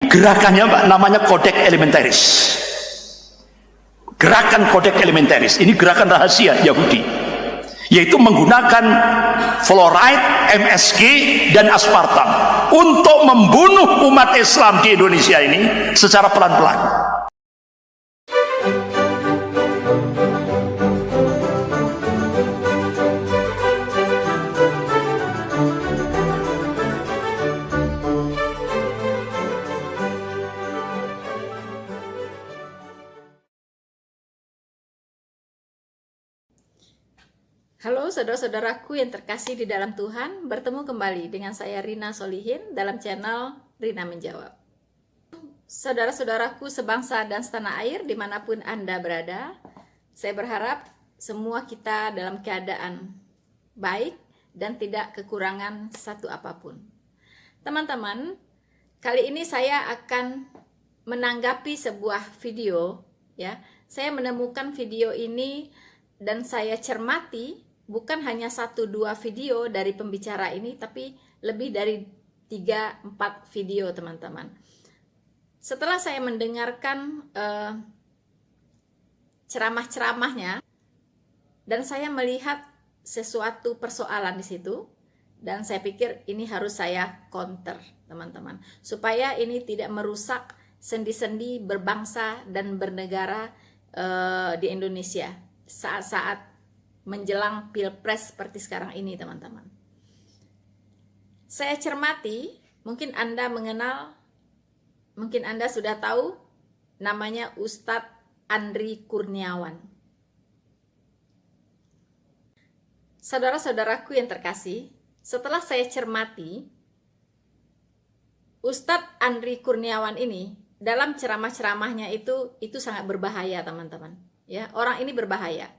gerakannya namanya Codex Alimentarius. Gerakan Codex Alimentarius ini gerakan rahasia Yahudi, yaitu menggunakan fluoride, MSG, dan aspartam untuk membunuh umat Islam di Indonesia ini secara pelan-pelan. Halo saudara-saudaraku yang terkasih di dalam Tuhan, bertemu kembali dengan saya Rina Solihin dalam channel Rina Menjawab. Saudara-saudaraku sebangsa dan setanah air dimanapun Anda berada, saya berharap semua kita dalam keadaan baik dan tidak kekurangan satu apapun. Teman-teman, kali ini saya akan menanggapi sebuah video, ya. Saya menemukan video ini dan saya cermati bukan hanya 1-2 video dari pembicara ini, tapi lebih dari 3-4 video, teman-teman. Setelah saya mendengarkan ceramah-ceramahnya, dan saya melihat sesuatu persoalan di situ, dan saya pikir ini harus saya counter, teman-teman, supaya ini tidak merusak sendi-sendi berbangsa dan bernegara di Indonesia saat-saat menjelang pilpres seperti sekarang ini, teman-teman. Saya cermati, mungkin Anda mengenal, mungkin Anda sudah tahu namanya Ustadz Andri Kurniawan. Saudara-saudaraku yang terkasih, setelah saya cermati, Ustadz Andri Kurniawan ini dalam ceramah-ceramahnya itu sangat berbahaya, teman-teman. Ya, orang ini berbahaya.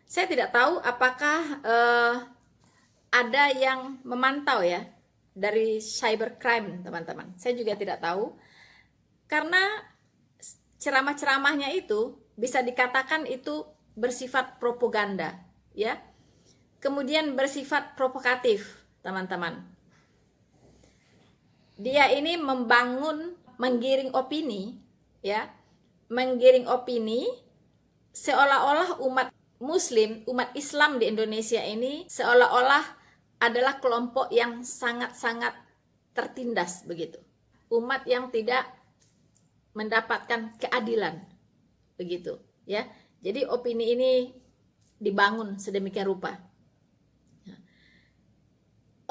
Saya tidak tahu apakah ada yang memantau ya dari cybercrime, teman-teman. Saya juga tidak tahu, karena ceramah-ceramahnya itu bisa dikatakan itu bersifat propaganda, ya. Kemudian bersifat provokatif, teman-teman. Dia ini menggiring opini, ya, menggiring opini seolah-olah umat Muslim, umat Islam di Indonesia ini seolah-olah adalah kelompok yang sangat-sangat tertindas begitu. Umat yang tidak mendapatkan keadilan begitu, ya. Jadi opini ini dibangun sedemikian rupa.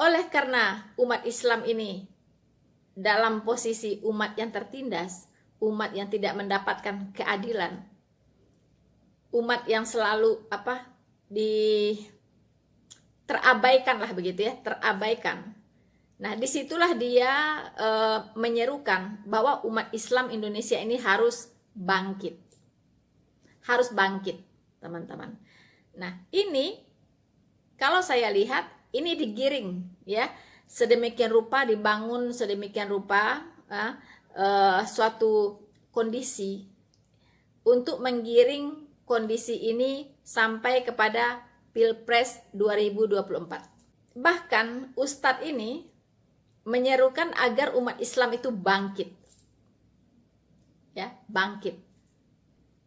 Oleh karena umat Islam ini dalam posisi umat yang tertindas, umat yang tidak mendapatkan keadilan, umat yang selalu terabaikan lah begitu ya, terabaikan. Nah, disitulah dia menyerukan bahwa umat Islam Indonesia ini harus bangkit, teman-teman. Nah, ini kalau saya lihat ini digiring ya, sedemikian rupa, dibangun sedemikian rupa suatu kondisi untuk menggiring kondisi ini sampai kepada Pilpres 2024. Bahkan Ustadz ini menyerukan agar umat Islam itu bangkit. Ya, bangkit.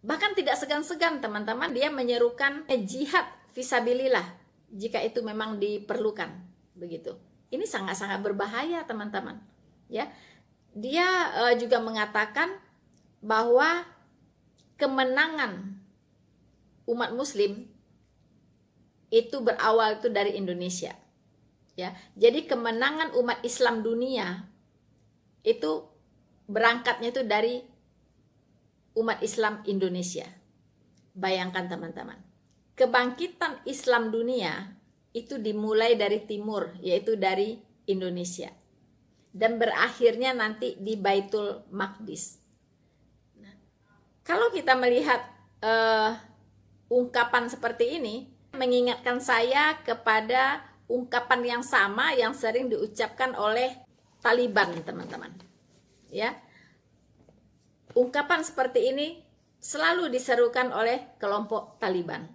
Bahkan tidak segan-segan, teman-teman, dia menyerukan jihad fisabilillah jika itu memang diperlukan, begitu. Ini sangat-sangat berbahaya, teman-teman. Ya. Dia juga mengatakan bahwa kemenangan umat Muslim itu berawal itu dari Indonesia, ya. Jadi kemenangan umat Islam dunia itu berangkatnya itu dari umat Islam Indonesia. Bayangkan, teman-teman, kebangkitan Islam dunia itu dimulai dari timur, yaitu dari Indonesia, dan berakhirnya nanti di Baitul Maqdis. Nah, kalau kita melihat ungkapan seperti ini mengingatkan saya kepada ungkapan yang sama yang sering diucapkan oleh Taliban, teman-teman. Ya. Ungkapan seperti ini selalu diserukan oleh kelompok Taliban.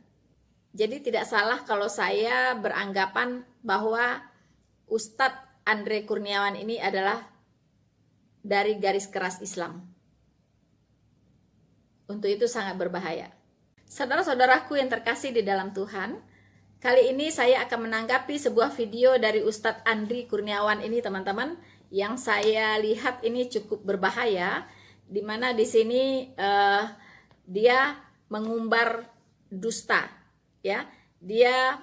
Jadi tidak salah kalau saya beranggapan bahwa Ustadz Andri Kurniawan ini adalah dari garis keras Islam. Untuk itu sangat berbahaya. Saudara-saudaraku yang terkasih di dalam Tuhan, kali ini saya akan menanggapi sebuah video dari Ustadz Andri Kurniawan ini, teman-teman, yang saya lihat ini cukup berbahaya, di mana di sini dia mengumbar dusta, ya. Dia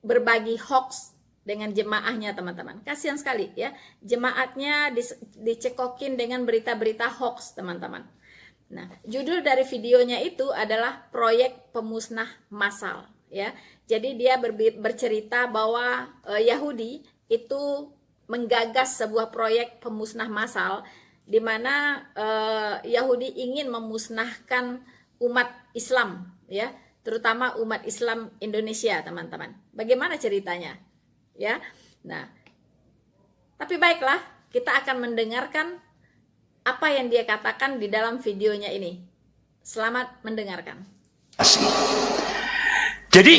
berbagi hoax dengan jemaahnya, teman-teman. Kasihan sekali, ya. Jemaatnya dicekokin dengan berita-berita hoax, teman-teman. Nah, judul dari videonya itu adalah proyek pemusnah massal, ya. Jadi dia bercerita bahwa Yahudi itu menggagas sebuah proyek pemusnah massal, di mana Yahudi ingin memusnahkan umat Islam, ya, terutama umat Islam Indonesia, teman-teman. Bagaimana ceritanya, ya? Nah, tapi baiklah, kita akan mendengarkan apa yang dia katakan di dalam videonya ini. Selamat mendengarkan. Jadi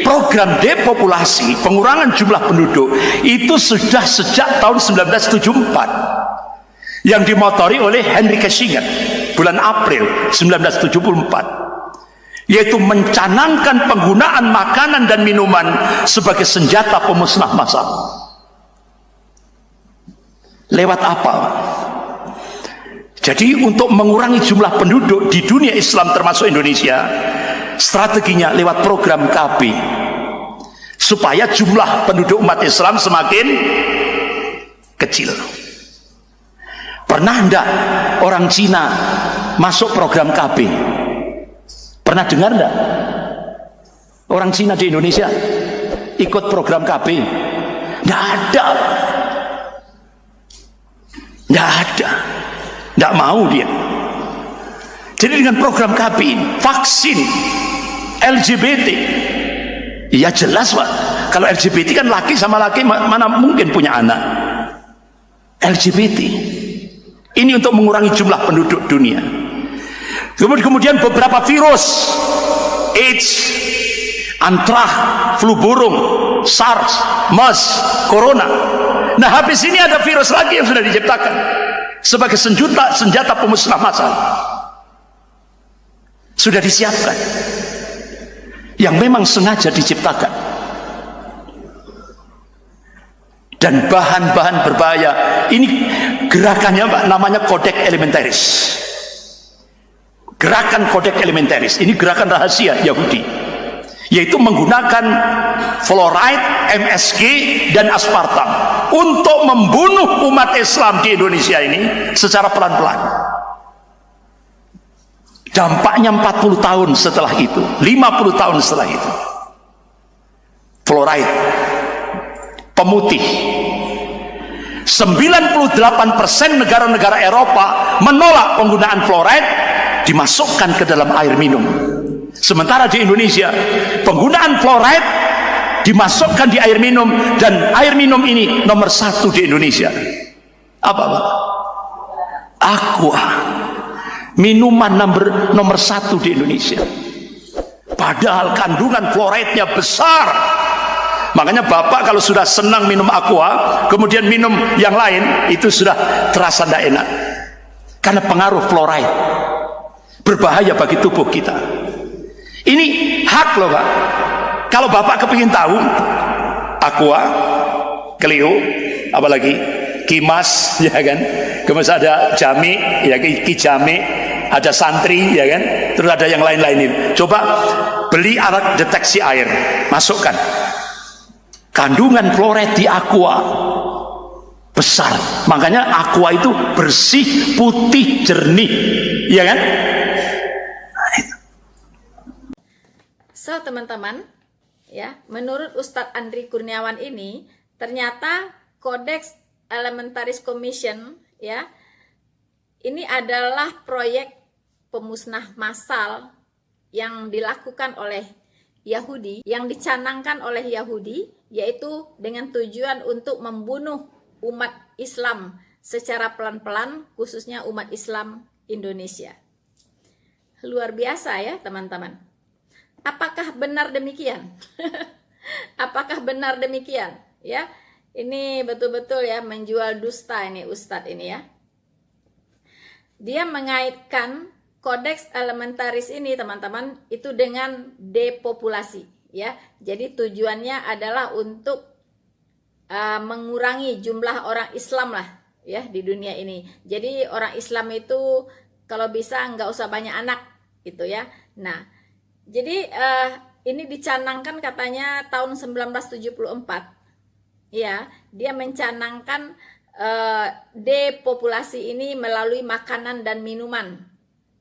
program depopulasi, pengurangan jumlah penduduk itu sudah sejak tahun 1974 yang dimotori oleh Henry Kissinger bulan April 1974, yaitu mencanangkan penggunaan makanan dan minuman sebagai senjata pemusnah massal. Lewat apa? Jadi untuk mengurangi jumlah penduduk di dunia Islam termasuk Indonesia, strateginya lewat program KB, supaya jumlah penduduk umat Islam semakin kecil. Pernah enggak orang Cina masuk program KB? Pernah dengar enggak? Orang Cina di Indonesia ikut program KB? Enggak ada. Enggak ada. Enggak mau dia. Jadi dengan program KB, vaksin LGBT, ya jelas Pak. Kalau LGBT kan laki sama laki mana mungkin punya anak. LGBT. Ini untuk mengurangi jumlah penduduk dunia. Kemudian beberapa virus, AIDS, antrak, flu burung, SARS, MERS, Corona. Nah, habis ini ada virus lagi yang sudah diciptakan sebagai senjata pemusnah massal. Sudah disiapkan. Yang memang sengaja diciptakan. Dan bahan-bahan berbahaya ini gerakannya Pak, namanya Codex Alimentarius. Gerakan Codex Alimentarius ini gerakan rahasia Yahudi, yaitu menggunakan fluoride, MSG dan aspartam untuk membunuh umat Islam di Indonesia ini secara pelan-pelan. Dampaknya 40 tahun setelah itu, 50 tahun setelah itu. Fluoride, pemutih. 98% negara-negara Eropa menolak penggunaan fluoride dimasukkan ke dalam air minum. Sementara di Indonesia penggunaan fluoride dimasukkan di air minum, dan air minum ini nomor 1 di Indonesia. Apa Pak? Aqua. Minuman nomor 1 di Indonesia. Padahal kandungan fluoride-nya besar. Makanya Bapak kalau sudah senang minum aqua, kemudian minum yang lain, itu sudah terasa tidak enak. Karena pengaruh fluoride. Berbahaya bagi tubuh kita. Ini hak loh Pak. Kalau Bapak kepingin tahu, aqua, Clio, apalagi Kimas, ya kan? Kemudian ada Jami, ya Kijami, ada Santri, ya kan? Terus ada yang lain-lain. Coba beli alat deteksi air, masukkan. Kandungan fluoride di aqua besar, makanya aqua itu bersih, putih, jernih, ya kan? So teman-teman, ya, menurut Ustadz Andri Kurniawan ini, ternyata Codex Alimentarius Commission, ya, ini adalah proyek pemusnah massal yang dilakukan oleh Yahudi, yang dicanangkan oleh Yahudi, yaitu dengan tujuan untuk membunuh umat Islam secara pelan-pelan, khususnya umat Islam Indonesia. Luar biasa ya teman-teman. Apakah benar demikian? Apakah benar demikian? Ya, ini betul-betul ya menjual dusta ini Ustadz ini ya. Dia mengaitkan Codex Alimentarius ini, teman-teman, itu dengan depopulasi, ya. Jadi tujuannya adalah untuk mengurangi jumlah orang Islam lah, ya, di dunia ini. Jadi orang Islam itu kalau bisa nggak usah banyak anak, gitu ya. Nah, jadi ini dicanangkan katanya tahun 1974, ya. Dia mencanangkan depopulasi ini melalui makanan dan minuman,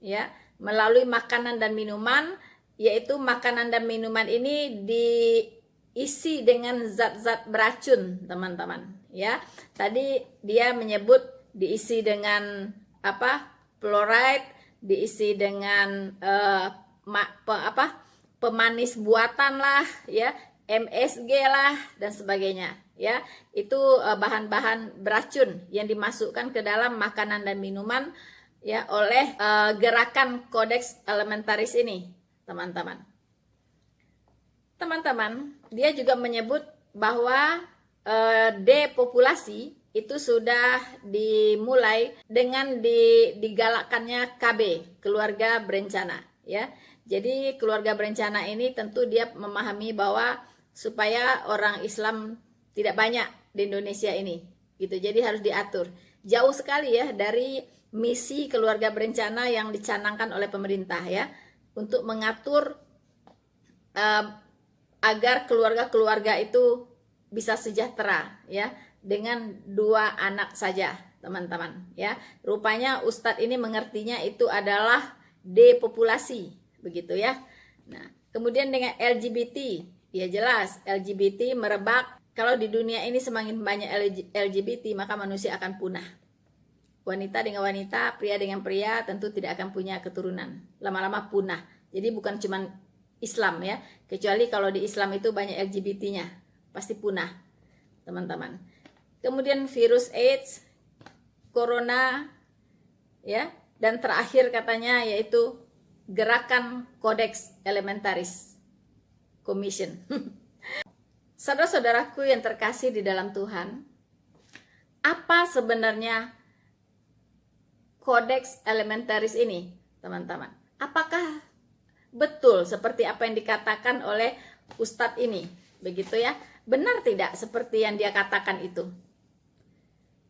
ya, melalui makanan dan minuman, yaitu makanan dan minuman ini diisi dengan zat-zat beracun, teman-teman, ya. Tadi dia menyebut diisi dengan apa? Fluoride, diisi dengan pemanis buatan lah, ya, MSG lah dan sebagainya, ya. Itu bahan-bahan beracun yang dimasukkan ke dalam makanan dan minuman, ya, oleh gerakan Codex Alimentarius ini, teman-teman. Teman-teman, dia juga menyebut bahwa depopulasi itu sudah dimulai dengan digalakkannya KB, keluarga berencana, ya. Jadi keluarga berencana ini tentu dia memahami bahwa supaya orang Islam tidak banyak di Indonesia ini, gitu. Jadi harus diatur. Jauh sekali ya dari misi keluarga berencana yang dicanangkan oleh pemerintah, ya, untuk mengatur agar keluarga-keluarga itu bisa sejahtera, ya, dengan 2 anak saja, teman-teman, ya. Rupanya Ustadz ini mengertinya itu adalah depopulasi, begitu ya. Nah, kemudian dengan LGBT, ya jelas LGBT merebak. Kalau di dunia ini semakin banyak LGBT, maka manusia akan punah. Wanita dengan wanita, pria dengan pria tentu tidak akan punya keturunan. Lama-lama punah. Jadi bukan cuma Islam, ya. Kecuali kalau di Islam itu banyak LGBT-nya, pasti punah, teman-teman. Kemudian virus AIDS, corona, ya, dan terakhir katanya yaitu gerakan Codex Alimentarius Commission. Saudara-saudaraku yang terkasih di dalam Tuhan, apa sebenarnya Codex Alimentarius ini, teman-teman? Apakah betul seperti apa yang dikatakan oleh Ustadz ini? Begitu ya? Benar tidak seperti yang dia katakan itu?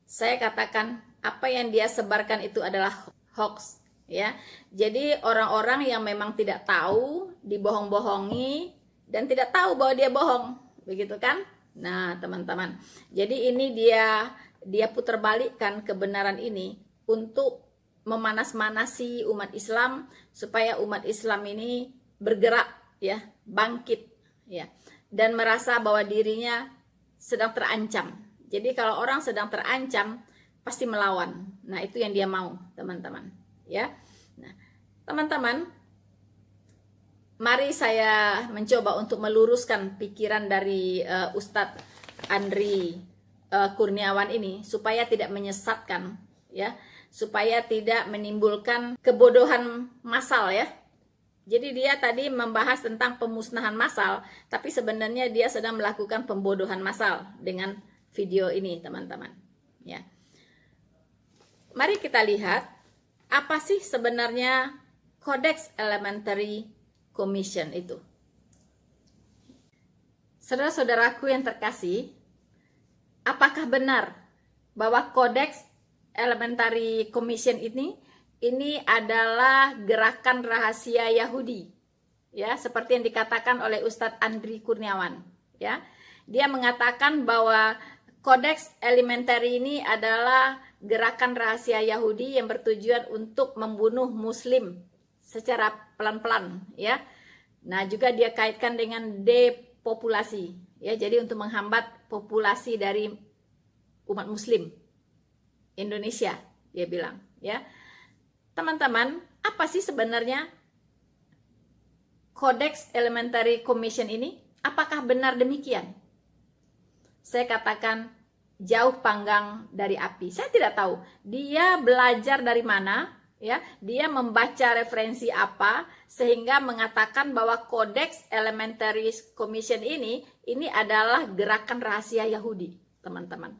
Saya katakan apa yang dia sebarkan itu adalah hoax, ya. Jadi orang-orang yang memang tidak tahu dibohong-bohongi dan tidak tahu bahwa dia bohong, begitu kan? Nah, teman-teman. Jadi ini dia putarbalikkan kebenaran ini untuk memanas-manasi umat Islam supaya umat Islam ini bergerak, ya, bangkit, ya, dan merasa bahwa dirinya sedang terancam. Jadi kalau orang sedang terancam pasti melawan. Nah, itu yang dia mau, teman-teman, ya. Nah, teman-teman, mari saya mencoba untuk meluruskan pikiran dari Ustadz Andri Kurniawan ini supaya tidak menyesatkan, ya, supaya tidak menimbulkan kebodohan massal, ya. Jadi dia tadi membahas tentang pemusnahan massal, tapi sebenarnya dia sedang melakukan pembodohan massal dengan video ini, teman-teman, ya. Mari kita lihat apa sih sebenarnya Codex Alimentarius Commission itu. Saudara-saudaraku yang terkasih, apakah benar bahwa Codex Alimentarius Commission ini adalah gerakan rahasia Yahudi, ya, seperti yang dikatakan oleh Ustadz Andri Kurniawan, ya. Dia mengatakan bahwa Codex Alimentarius ini adalah gerakan rahasia Yahudi yang bertujuan untuk membunuh Muslim secara pelan-pelan, ya. Nah, juga dia kaitkan dengan depopulasi, ya. Jadi untuk menghambat populasi dari umat Muslim Indonesia, dia bilang, ya. Teman-teman, apa sih sebenarnya Codex Alimentarius Commission ini? Apakah benar demikian? Saya katakan jauh panggang dari api. Saya tidak tahu dia belajar dari mana, ya. Dia membaca referensi apa sehingga mengatakan bahwa Codex Alimentarius Commission ini adalah gerakan rahasia Yahudi, teman-teman.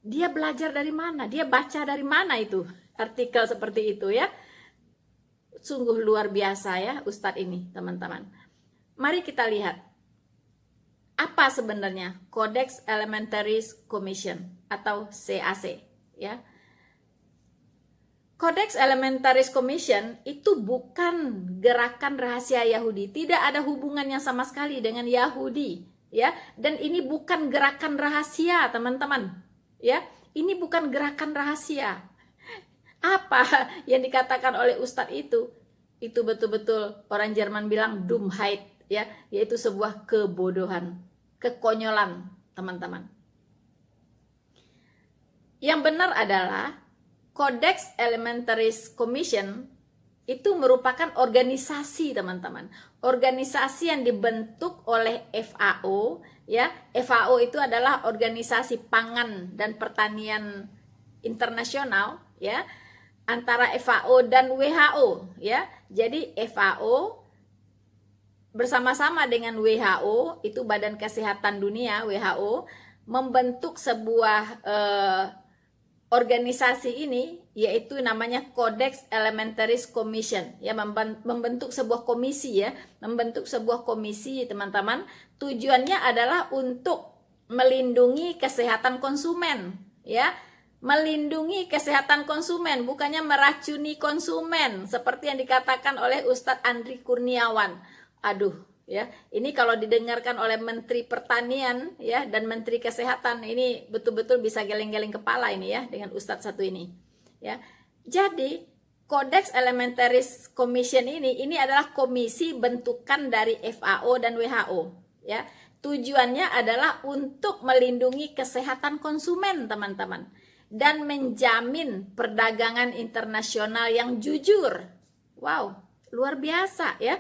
Dia belajar dari mana? Dia baca dari mana itu? artikel seperti itu ya. Sungguh luar biasa ya Ustadz ini, teman-teman. Mari kita lihat apa sebenarnya Codex Alimentarius Commission atau CAC ya. Codex Alimentarius Commission itu bukan gerakan rahasia Yahudi, tidak ada hubungannya sama sekali dengan Yahudi ya, dan ini bukan gerakan rahasia, teman-teman ya. Ini bukan gerakan rahasia. Apa yang dikatakan oleh Ustadz itu betul-betul orang Jerman bilang Dummheit ya, yaitu sebuah kebodohan, kekonyolan, teman-teman. Yang benar adalah Codex Alimentarius Commission itu merupakan organisasi, teman-teman. Organisasi yang dibentuk oleh FAO ya. FAO itu adalah organisasi pangan dan pertanian internasional ya, antara FAO dan WHO ya. Jadi FAO bersama-sama dengan WHO, itu Badan Kesehatan Dunia, WHO, membentuk sebuah organisasi ini, yaitu namanya Codex Alimentarius Commission ya, membentuk sebuah komisi ya, membentuk sebuah komisi, teman-teman. Tujuannya adalah untuk melindungi kesehatan konsumen ya, melindungi kesehatan konsumen, bukannya meracuni konsumen seperti yang dikatakan oleh Ustadz Andri Kurniawan. Aduh ya, ini kalau didengarkan oleh Menteri Pertanian ya dan Menteri Kesehatan, ini betul-betul bisa geleng-geleng kepala ini ya dengan Ustadz satu ini ya. Jadi Codex Alimentarius Commission ini adalah komisi bentukan dari FAO dan WHO ya. Tujuannya adalah untuk melindungi kesehatan konsumen, teman-teman, dan menjamin perdagangan internasional yang jujur. Wow, luar biasa ya.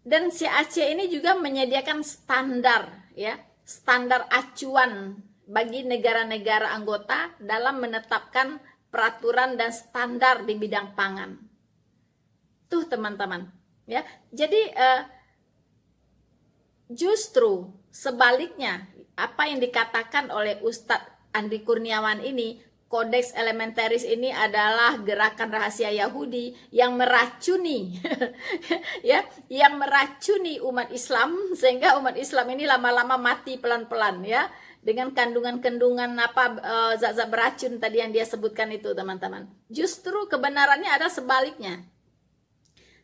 Dan CAC ini juga menyediakan standar ya, standar acuan bagi negara-negara anggota dalam menetapkan peraturan dan standar di bidang pangan. Tuh, teman-teman ya. Jadi justru sebaliknya apa yang dikatakan oleh Ustadz Andri Kurniawan ini, Codex Alimentarius ini adalah gerakan rahasia Yahudi yang meracuni ya, yang meracuni umat Islam, sehingga umat Islam ini lama-lama mati pelan-pelan ya, dengan kandungan-kandungan zat-zat beracun tadi yang dia sebutkan itu, teman-teman. Justru kebenarannya ada sebaliknya.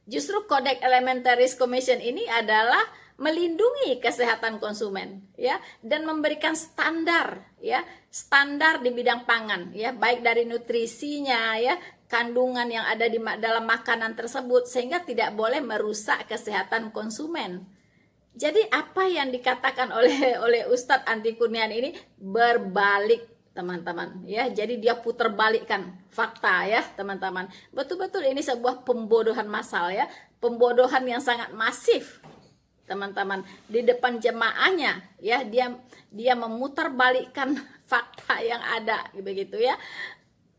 Justru Codex Alimentarius Commission ini adalah melindungi kesehatan konsumen ya, dan memberikan standar ya, standar di bidang pangan ya, baik dari nutrisinya ya, kandungan yang ada di dalam makanan tersebut, sehingga tidak boleh merusak kesehatan konsumen. Jadi apa yang dikatakan oleh Ustadz Andri Kurniawan ini berbalik, teman-teman ya. Jadi dia putar balikkan fakta ya, teman-teman. Betul-betul ini sebuah pembodohan massal ya, pembodohan yang sangat masif, teman-teman, di depan jemaahnya ya. Dia memutarbalikkan fakta yang ada begitu ya.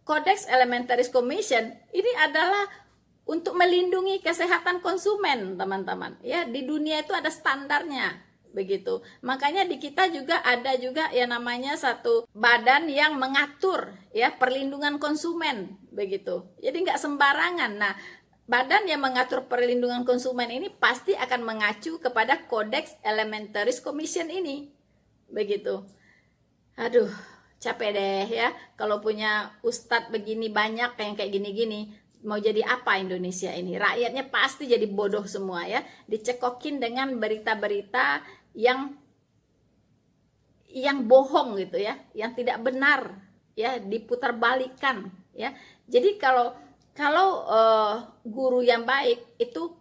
Codex Alimentarius Commission ini adalah untuk melindungi kesehatan konsumen, teman-teman ya. Di dunia itu ada standarnya begitu. Makanya di kita juga ada juga yang namanya satu badan yang mengatur ya perlindungan konsumen begitu. Jadi nggak sembarangan. Nah, badan yang mengatur perlindungan konsumen ini pasti akan mengacu kepada Codex Alimentarius Commission ini. Begitu. Aduh, capek deh ya. Kalau punya ustadz begini banyak yang kayak gini-gini, mau jadi apa Indonesia ini? Rakyatnya pasti jadi bodoh semua ya. Dicekokin dengan berita-berita yang bohong gitu ya, yang tidak benar ya, diputarbalikkan ya. Jadi kalau guru yang baik itu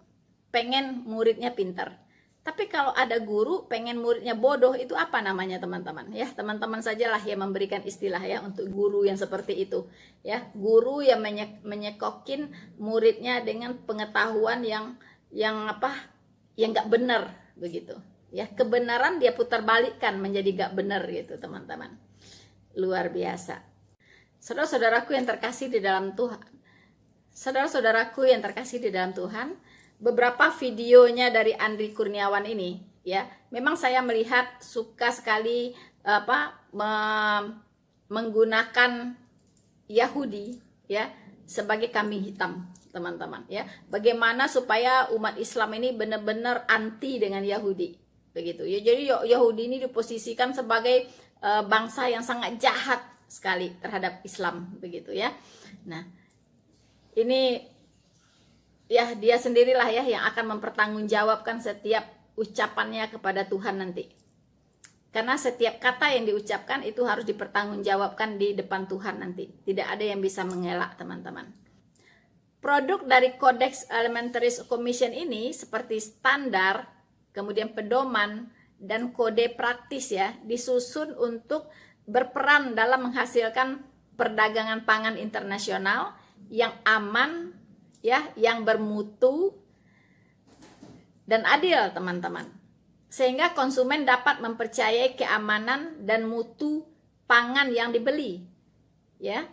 pengen muridnya pintar, tapi kalau ada guru pengen muridnya bodoh, itu apa namanya, teman-teman ya? Teman-teman sajalah yang memberikan istilah ya untuk guru yang seperti itu ya. Guru yang menyekokin muridnya dengan pengetahuan yang nggak benar begitu ya. Kebenaran dia putarbalikkan menjadi nggak benar gitu, teman-teman. Luar biasa. Saudara-saudaraku yang terkasih di dalam Tuhan, saudara-saudaraku yang terkasih di dalam Tuhan, beberapa videonya dari Andri Kurniawan ini ya, memang saya melihat suka sekali menggunakan Yahudi ya, sebagai kambing hitam, teman-teman, ya. Bagaimana supaya umat Islam ini benar-benar anti dengan Yahudi, begitu ya. Jadi Yahudi ini diposisikan sebagai bangsa yang sangat jahat sekali terhadap Islam, begitu ya. Nah, ini ya dia sendirilah ya yang akan mempertanggungjawabkan setiap ucapannya kepada Tuhan nanti. Karena setiap kata yang diucapkan itu harus dipertanggungjawabkan di depan Tuhan nanti. Tidak ada yang bisa mengelak, teman-teman. Produk dari Codex Alimentarius Commission ini seperti standar, kemudian pedoman, dan kode praktis ya, disusun untuk berperan dalam menghasilkan perdagangan pangan internasional yang aman, ya, yang bermutu, dan adil, teman-teman. Sehingga konsumen dapat mempercayai keamanan dan mutu pangan yang dibeli, ya.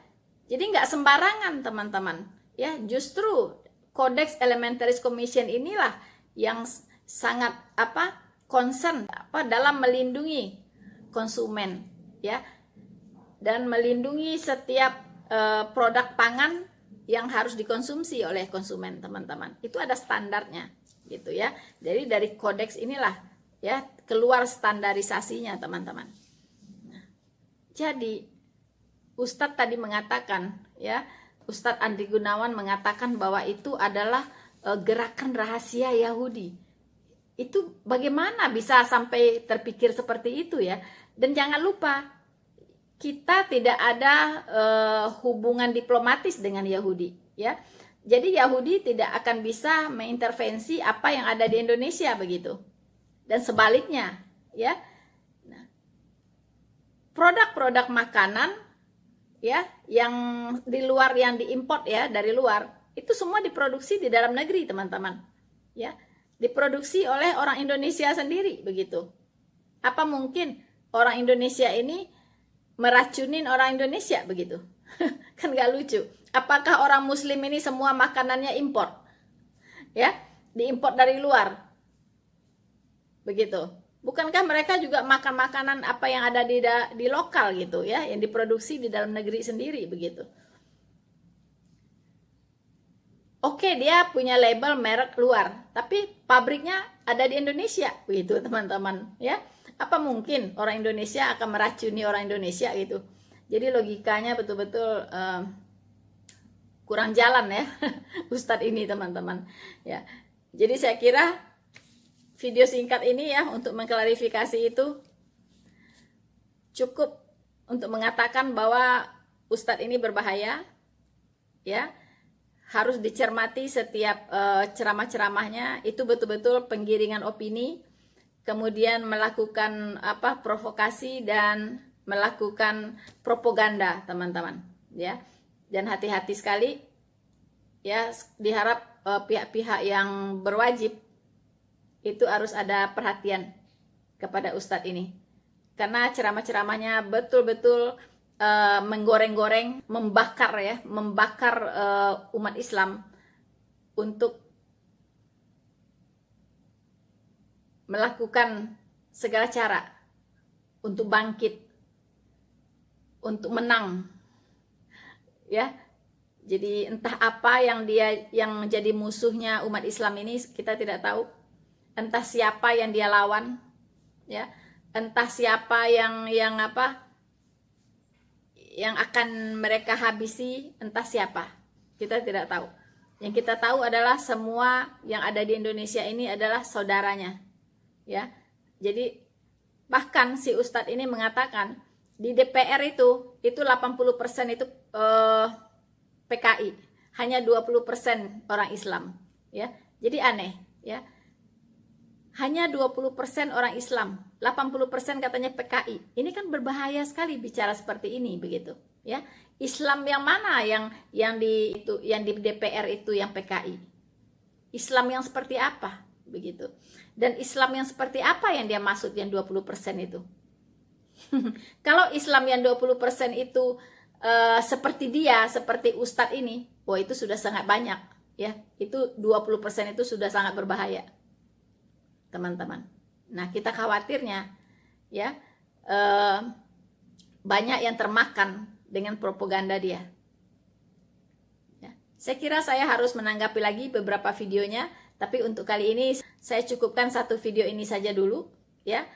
Jadi nggak sembarangan, teman-teman, ya. Justru Codex Alimentarius Commission inilah yang sangat concern dalam melindungi konsumen, ya, dan melindungi setiap produk pangan yang harus dikonsumsi oleh konsumen, teman-teman. Itu ada standarnya, gitu ya. Jadi dari kodeks inilah ya keluar standarisasinya, teman-teman. Nah, jadi Ustadz tadi mengatakan, ya, Ustadz Andri Gunawan mengatakan bahwa itu adalah gerakan rahasia Yahudi. Itu bagaimana bisa sampai terpikir seperti itu ya? Dan jangan lupa, kita tidak ada hubungan diplomatis dengan Yahudi, ya. Jadi Yahudi tidak akan bisa mengintervensi apa yang ada di Indonesia, begitu. Dan sebaliknya, ya. Nah, produk-produk makanan, ya, yang di luar, yang diimpor ya dari luar, itu semua diproduksi di dalam negeri, teman-teman, ya. Diproduksi oleh orang Indonesia sendiri, begitu. Apa mungkin orang Indonesia ini meracunin orang Indonesia, begitu? Kan gak lucu. Apakah orang Muslim ini semua makanannya impor, ya, diimpor dari luar, begitu? Bukankah mereka juga makan makanan apa yang ada di lokal, gitu ya, yang diproduksi di dalam negeri sendiri, begitu? Oke, dia punya label merek luar, tapi pabriknya ada di Indonesia, begitu, teman-teman, ya. Apa mungkin orang Indonesia akan meracuni orang Indonesia, gitu? Jadi logikanya betul-betul kurang jalan ya Ustadz ini, teman-teman, ya. Jadi saya kira video singkat ini ya untuk mengklarifikasi itu cukup untuk mengatakan bahwa Ustadz ini berbahaya, ya. Harus dicermati setiap ceramah-ceramahnya itu betul-betul penggiringan opini, kemudian melakukan provokasi dan melakukan propaganda, teman-teman, ya. Dan hati-hati sekali, ya. Diharap pihak-pihak yang berwajib itu harus ada perhatian kepada Ustadz ini, karena ceramah-ceramahnya betul-betul menggoreng-goreng, membakar umat Islam untuk melakukan segala cara untuk bangkit, untuk menang, ya. Jadi entah apa yang menjadi musuhnya umat Islam ini, kita tidak tahu. Entah siapa yang dia lawan, ya. Entah siapa yang akan mereka habisi, entah siapa, kita tidak tahu. Yang kita tahu adalah semua yang ada di Indonesia ini adalah saudaranya, ya. Jadi bahkan si Ustadz ini mengatakan di DPR itu 80% itu PKI, hanya 20% orang Islam, ya. Jadi aneh, ya. Hanya 20% orang Islam, 80% katanya PKI. Ini kan berbahaya sekali bicara seperti ini, begitu, ya. Islam yang mana yang di DPR itu yang PKI? Islam yang seperti apa, begitu? Dan Islam yang seperti apa yang dia maksud yang 20% itu? Kalau Islam yang 20% itu seperti Ustadz ini, itu sudah sangat banyak, ya. Itu 20% itu sudah sangat berbahaya, teman-teman. Nah, kita khawatirnya, ya, banyak yang termakan dengan propaganda dia. Saya kira saya harus menanggapi lagi beberapa videonya, tapi untuk kali ini saya cukupkan satu video ini saja dulu, ya.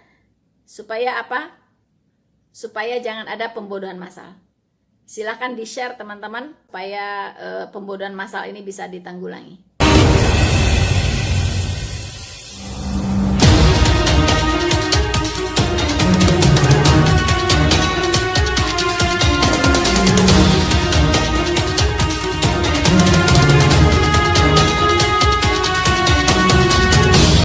Supaya apa? Supaya jangan ada pembodohan massal. Silahkan di-share teman-teman, supaya pembodohan massal ini bisa ditanggulangi.